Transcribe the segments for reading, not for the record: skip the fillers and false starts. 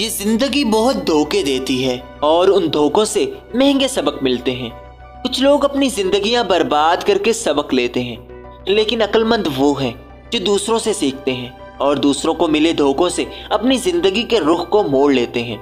ये जिंदगी बहुत धोखे देती है और उन धोखों से महंगे सबक मिलते हैं। कुछ लोग अपनी जिंदगियां बर्बाद करके सबक लेते हैं, लेकिन अक्लमंद वो हैं जो दूसरों से सीखते हैं और दूसरों को मिले धोखों से अपनी जिंदगी के रुख को मोड़ लेते हैं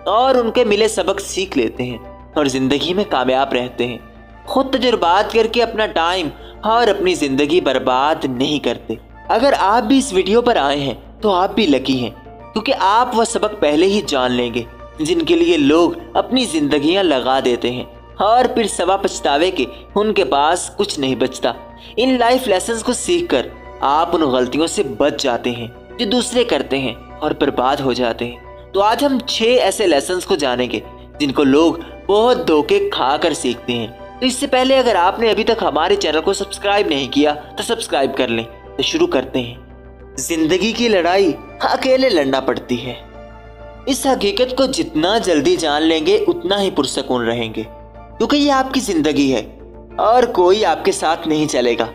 और उनके मिले सबक सीख लेते हैं और जिंदगी में कामयाब रहते हैं। खुद तजुर्बात करके अपना टाइम और अपनी जिंदगी बर्बाद नहीं करते। अगर आप भी इस वीडियो पर आए हैं तो आप भी लकी हैं, क्योंकि आप वह सबक पहले ही जान लेंगे जिनके लिए लोग अपनी जिंदगियां लगा देते हैं और फिर सवा पछतावे के उनके पास कुछ नहीं बचता। इन लाइफ लेसन्स को सीखकर आप उन गलतियों से बच जाते हैं जो दूसरे करते हैं और बर्बाद हो जाते हैं। तो आज हम 6 ऐसे लेसन्स को जानेंगे जिनको लोग बहुत धोखे खा कर सीखते हैं। तो इससे पहले अगर आपने अभी तक हमारे चैनल को सब्सक्राइब नहीं किया तो सब्सक्राइब कर लें। तो शुरू करते हैं। जिंदगी की लड़ाई अकेले लड़ना पड़ती है। इस हकीकत को जितना जल्दी जान लेंगे उतना ही पुरसकून रहेंगे, क्योंकि ये आपकी जिंदगी है और कोई आपके साथ नहीं चलेगा।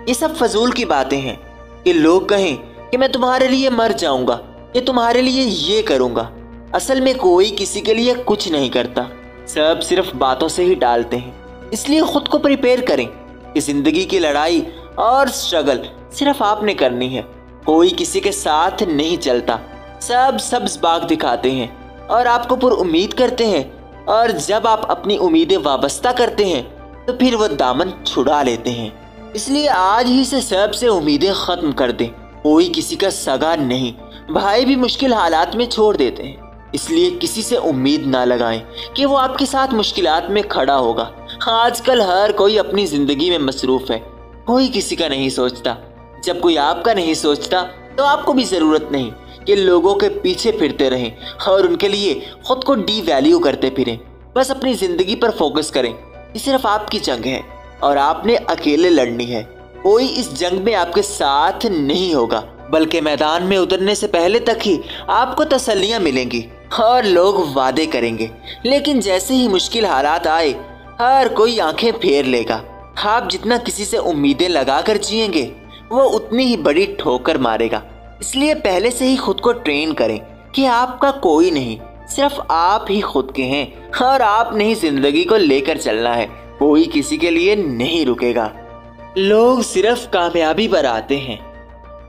ये सब फजूल की बातें हैं कि लोग कहें कि मैं तुम्हारे लिए मर जाऊंगा या तुम्हारे लिए ये करूंगा। असल में कोई किसी के लिए कुछ नहीं करता, सब सिर्फ बातों से ही डालते हैं। इसलिए खुद को प्रिपेयर करें कि जिंदगी की लड़ाई और स्ट्रगल सिर्फ आपने करनी है। कोई किसी के साथ नहीं चलता, सब सब्ज बाग दिखाते हैं और आपको पुर उम्मीद करते हैं, और जब आप अपनी उम्मीदें वाबस्ता करते हैं तो फिर वो दामन छुड़ा लेते हैं। इसलिए आज ही से सबसे उम्मीदें खत्म कर दें। कोई किसी का सगा नहीं, भाई भी मुश्किल हालात में छोड़ देते हैं। इसलिए किसी से उम्मीद ना लगाएं कि वो आपके साथ मुश्किलात में खड़ा होगा। आजकल हर कोई अपनी जिंदगी में मसरूफ है, कोई किसी का नहीं सोचता। जब कोई आपका नहीं सोचता तो आपको भी जरूरत नहीं कि लोगों के पीछे फिरते रहें और उनके लिए खुद को डी वैल्यू करते फिरें। बस अपनी जिंदगी पर फोकस करें। ये सिर्फ आपकी जंग है और आपने अकेले लड़नी है। कोई इस जंग में आपके साथ नहीं होगा, बल्कि मैदान में उतरने से पहले तक ही आपको तसल्लियां मिलेंगी और लोग वादे करेंगे, लेकिन जैसे ही मुश्किल हालात आए हर कोई आंखें फेर लेगा। आप जितना किसी से उम्मीदें लगाकर जिएंगे वो उतनी ही बड़ी ठोकर मारेगा। इसलिए पहले से ही खुद को ट्रेन करें कि आपका कोई नहीं, सिर्फ आप ही खुद के हैं और आपने ही जिंदगी को लेकर चलना है। कोई किसी के लिए नहीं रुकेगा। लोग सिर्फ कामयाबी पर आते हैं।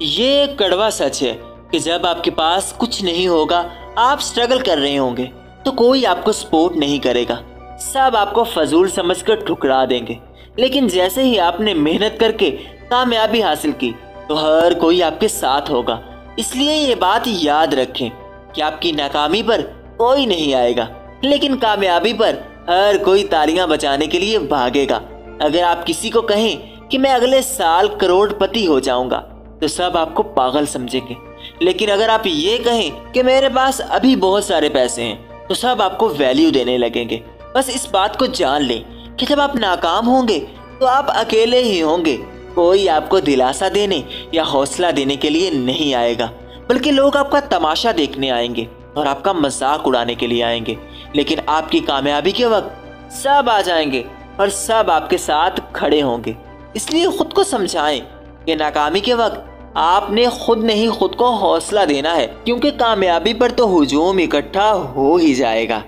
ये कड़वा सच है कि जब आपके पास कुछ नहीं होगा, आप स्ट्रगल कर रहे होंगे, तो कोई आपको सपोर्ट नहीं करेगा। सब आपको फजूल समझकर ठुकरा देंगे। लेकिन जैसे ही आपने मेहनत करके कामयाबी हासिल की तो हर कोई आपके साथ होगा। इसलिए ये बात याद रखें कि आपकी नाकामी पर कोई नहीं आएगा, लेकिन कामयाबी पर हर कोई तालियां बजाने के लिए भागेगा। अगर आप किसी को कहें कि मैं अगले साल करोड़पति हो जाऊंगा तो सब आपको पागल समझेंगे, लेकिन अगर आप ये कहें कि मेरे पास अभी बहुत सारे पैसे हैं तो सब आपको वैल्यू देने लगेंगे। बस इस बात को जान लें कि जब आप नाकाम होंगे तो आप अकेले ही होंगे। कोई आपको दिलासा देने या हौसला देने के लिए नहीं आएगा, बल्कि लोग आपका तमाशा देखने आएंगे और आपका मजाक उड़ाने के लिए आएंगे। लेकिन आपकी कामयाबी के वक्त सब आ जाएंगे और सब आपके साथ खड़े होंगे। इसलिए खुद को समझाएं कि नाकामी के वक्त आपने खुद नहीं खुद को हौसला देना है, क्योंकि कामयाबी पर तो हुजूम इकट्ठा हो ही जाएगा।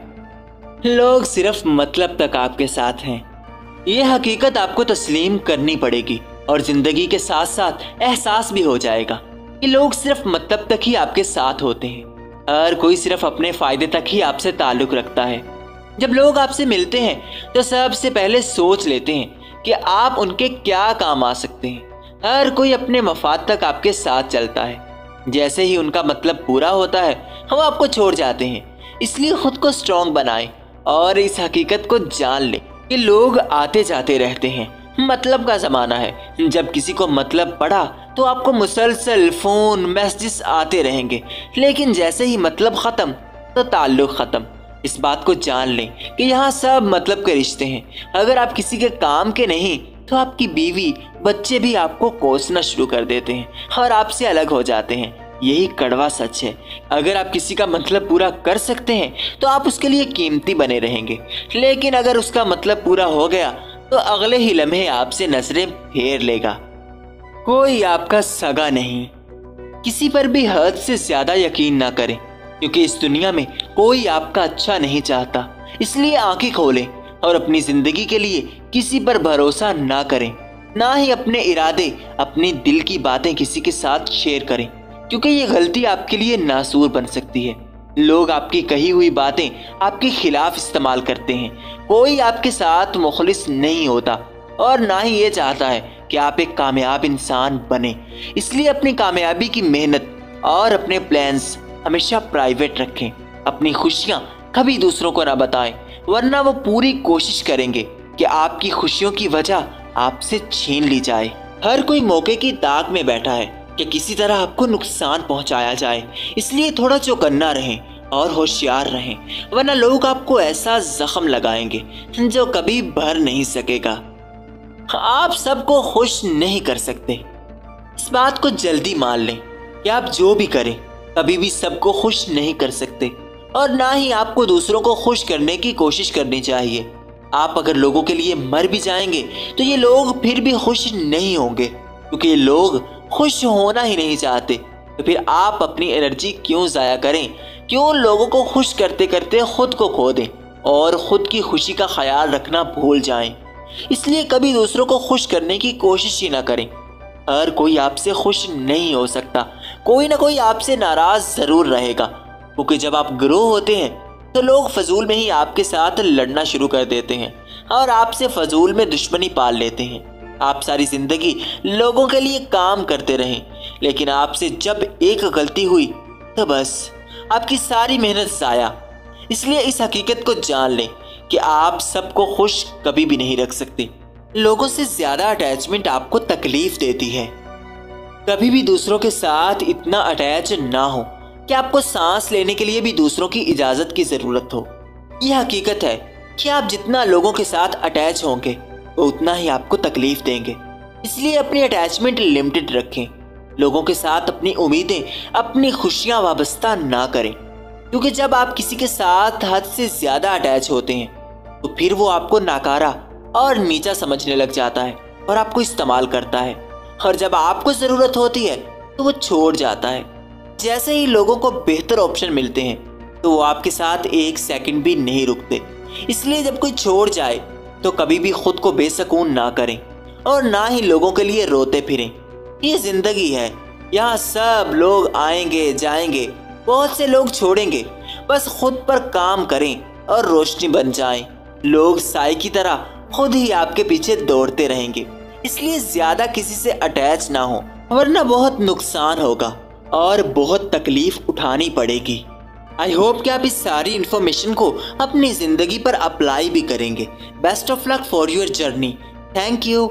लोग सिर्फ मतलब तक आपके साथ हैं, ये हकीकत आपको तस्लीम करनी पड़ेगी और जिंदगी के साथ साथ एहसास भी हो जाएगा कि लोग सिर्फ मतलब तक ही आपके साथ होते हैं। हर कोई सिर्फ अपने फायदे तक ही आपसे ताल्लुक रखता है। जब लोग आपसे मिलते हैं तो सबसे पहले सोच लेते हैं कि आप उनके क्या काम आ सकते हैं। हर कोई अपने मफाद तक आपके साथ चलता है। जैसे ही उनका मतलब पूरा होता है वो आपको छोड़ जाते हैं। इसलिए खुद को स्ट्रॉन्ग बनाएं और इस हकीकत को जान लें कि लोग आते जाते रहते हैं। मतलब का ज़माना है। जब किसी को मतलब पड़ा तो आपको मुसलसल फ़ोन मैसेजेस आते रहेंगे, लेकिन जैसे ही मतलब ख़त्म तो ताल्लुक़ ख़त्म। इस बात को जान लें कि यहाँ सब मतलब के रिश्ते हैं। अगर आप किसी के काम के नहीं तो आपकी बीवी बच्चे भी आपको कोसना शुरू कर देते हैं और आपसे अलग हो जाते हैं। यही कड़वा सच है। अगर आप किसी का मतलब पूरा कर सकते हैं तो आप उसके लिए कीमती बने रहेंगे, लेकिन अगर उसका मतलब पूरा हो गया तो अगले ही लम्हे आपसे नजरें फेर लेगा। कोई आपका सगा नहीं। किसी पर भी हद से ज्यादा यकीन ना करें। क्योंकि इस दुनिया में कोई आपका अच्छा नहीं चाहता। इसलिए आंखें खोलें और अपनी जिंदगी के लिए किसी पर भरोसा ना करें, ना ही अपने इरादे, अपनी दिल की बातें किसी के साथ शेयर करें, क्योंकि ये गलती आपके लिए नासूर बन सकती है। लोग आपकी कही हुई बातें आपके खिलाफ इस्तेमाल करते हैं। कोई आपके साथ मुखलिस नहीं होता और ना ही ये चाहता है कि आप एक कामयाब इंसान बने। इसलिए अपनी कामयाबी की मेहनत और अपने प्लान्स हमेशा प्राइवेट रखें। अपनी खुशियां कभी दूसरों को ना बताएं, वरना वो पूरी कोशिश करेंगे कि आपकी खुशियों की वजह आपसे छीन ली जाए। हर कोई मौके की ताक में बैठा है कि किसी तरह आपको नुकसान पहुंचाया जाए। इसलिए थोड़ा चौकन्ना रहें और होशियार रहें, वरना लोग आपको ऐसा जख्म लगाएंगे जो कभी भर नहीं सकेगा। आप सबको खुश नहीं कर सकते, इस बात को जल्दी मान लें कि आप जो भी करें कभी भी सबको खुश नहीं कर सकते, और ना ही आपको दूसरों को खुश करने की कोशिश करनी चाहिए। आप अगर लोगों के लिए मर भी जाएंगे तो ये लोग फिर भी खुश नहीं होंगे, क्योंकि ये लोग खुश होना ही नहीं चाहते। तो फिर आप अपनी एनर्जी क्यों ज़ाया करें? क्यों लोगों को खुश करते करते खुद को खो दें और खुद की खुशी का ख्याल रखना भूल जाएं? इसलिए कभी दूसरों को खुश करने की कोशिश ही ना करें। हर कोई आपसे खुश नहीं हो सकता, कोई ना कोई आपसे नाराज ज़रूर रहेगा, क्योंकि जब आप ग्रो होते हैं तो लोग फजूल में ही आपके साथ लड़ना शुरू कर देते हैं और आपसे फजूल में दुश्मनी पाल लेते हैं। आप सारी जिंदगी लोगों के लिए काम करते रहें, लेकिन आपसे जब एक गलती हुई तो बस आपकी सारी मेहनत ज़ाया। इसलिए इस हकीकत को जान लें कि आप सबको खुश कभी भी नहीं रख सकते। लोगों से ज़्यादा अटैचमेंट आपको तकलीफ देती है। कभी भी दूसरों के साथ इतना अटैच ना हो कि आपको सांस लेने के लिए भी दूसरों की इजाज़त की ज़रूरत हो। यह हकीकत है कि आप जितना लोगों के साथ अटैच होंगे वो उतना ही आपको तकलीफ देंगे। इसलिए अपनी अटैचमेंट लिमिटेड रखें। लोगों के साथ अपनी उम्मीदें, अपनी खुशियां वाबस्ता ना करें, क्योंकि जब आप किसी के साथ हद से ज़्यादा अटैच होते हैं तो फिर वो आपको नाकारा और नीचा समझने लग जाता है और आपको इस्तेमाल करता है, और जब आपको ज़रूरत होती है तो वो छोड़ जाता है। जैसे ही लोगों को बेहतर ऑप्शन मिलते हैं तो वो आपके साथ एक सेकंड भी नहीं रुकते। इसलिए जब कोई छोड़ जाए तो कभी भी खुद को बेसुकून ना करें और ना ही लोगों के लिए रोते फिरें। ये ज़िंदगी है, यहाँ सब लोग आएंगे जाएंगे, बहुत से लोग छोड़ेंगे। बस खुद पर काम करें और रोशनी बन जाएं। लोग साए की तरह खुद ही आपके पीछे दौड़ते रहेंगे। इसलिए ज़्यादा किसी से अटैच ना हो, वरना बहुत नुकसान होगा और बहुत तकलीफ उठानी पड़ेगी। आई होप कि आप इस सारी इन्फॉर्मेशन को अपनी ज़िंदगी पर अप्लाई भी करेंगे। Best of luck for your journey. Thank you.